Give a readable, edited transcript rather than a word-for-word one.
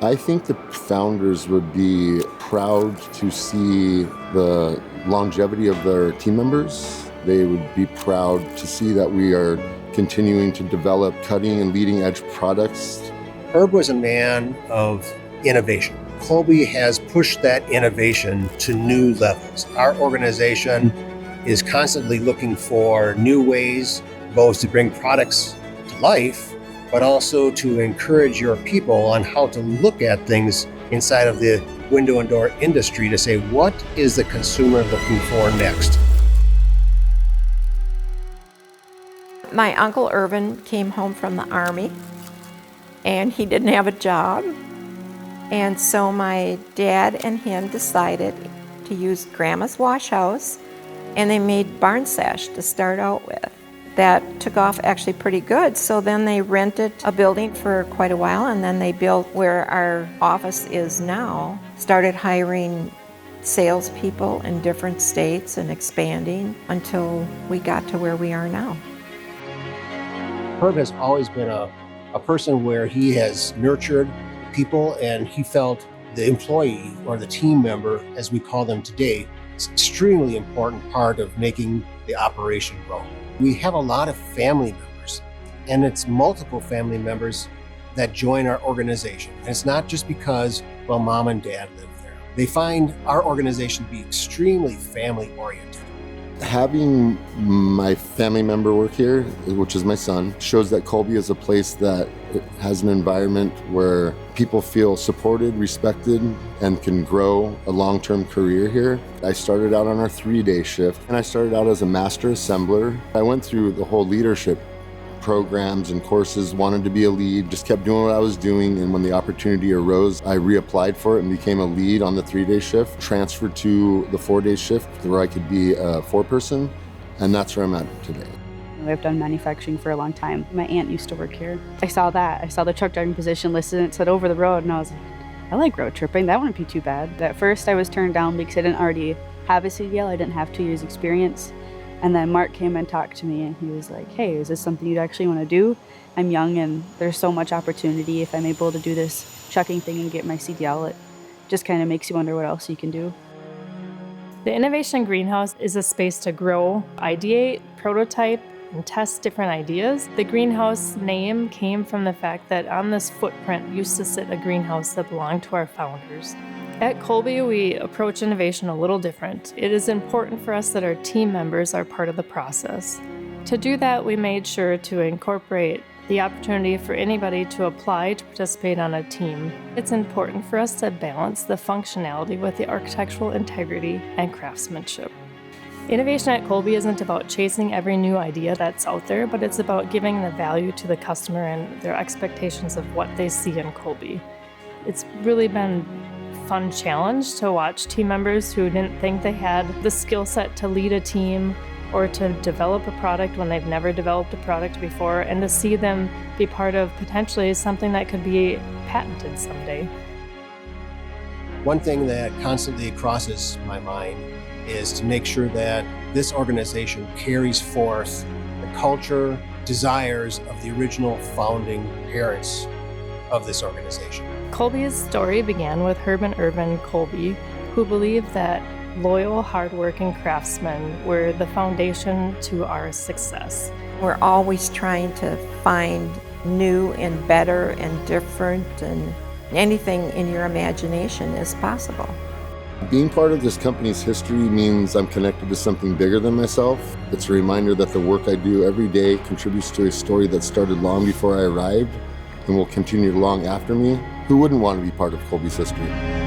I think the founders would be proud to see the longevity of their team members. They would be proud to see that we are continuing to develop cutting and leading edge products. Herb was a man of innovation. Kolbe has pushed that innovation to new levels. Our organization is constantly looking for new ways, both to bring products to life, but also to encourage your people on how to look at things inside of the window and door industry to say, what is the consumer looking for next? My Uncle Ervin came home from the Army, and he didn't have a job. And so my dad and him decided to use Grandma's wash house, and they made barn sash to start out with. That took off actually pretty good. So then they rented a building for quite a while, and then they built where our office is now, started hiring salespeople in different states and expanding until we got to where we are now. Herb has always been a person where he has nurtured people, and he felt the employee or the team member, as we call them today, is an extremely important part of making the operation grow. We have a lot of family members, and it's multiple family members that join our organization. And it's not just because, well, mom and dad live there. They find our organization to be extremely family oriented. Having my family member work here, which is my son, shows that Kolbe is a place that has an environment where people feel supported, respected, and can grow a long-term career here. I started out on our 3-day shift, and I started out as a master assembler. I went through the whole leadership programs and courses, wanted to be a lead, just kept doing what I was doing, and when the opportunity arose, I reapplied for it and became a lead on the 3-day shift, transferred to the 4-day shift where I could be a 4-person, and that's where I'm at today. I've done manufacturing for a long time. My aunt used to work here. I saw the truck driving position listed, and it said over the road, and I was like, I like road tripping, that wouldn't be too bad. At first I was turned down because I didn't already have a CDL, I didn't have 2 years experience. And then Mark came and talked to me, and he was like, hey, is this something you'd actually want to do? I'm young, and there's so much opportunity. If I'm able to do this trucking thing and get my CDL, it just kind of makes you wonder what else you can do. The Innovation Greenhouse is a space to grow, ideate, prototype, and test different ideas. The greenhouse name came from the fact that on this footprint used to sit a greenhouse that belonged to our founders. At Kolbe, we approach innovation a little different. It is important for us that our team members are part of the process. To do that, we made sure to incorporate the opportunity for anybody to apply to participate on a team. It's important for us to balance the functionality with the architectural integrity and craftsmanship. Innovation at Kolbe isn't about chasing every new idea that's out there, but it's about giving the value to the customer and their expectations of what they see in Kolbe. It's really been fun challenge to watch team members who didn't think they had the skill set to lead a team or to develop a product when they've never developed a product before, and to see them be part of potentially something that could be patented someday. One thing that constantly crosses my mind is to make sure that this organization carries forth the culture, desires of the original founding parents of this organization. Kolbe's story began with Herb and Ervin Kolbe, who believed that loyal, hardworking craftsmen were the foundation to our success. We're always trying to find new and better and different, and anything in your imagination is possible. Being part of this company's history means I'm connected to something bigger than myself. It's a reminder that the work I do every day contributes to a story that started long before I arrived and will continue long after me. Who wouldn't want to be part of Kolbe's history?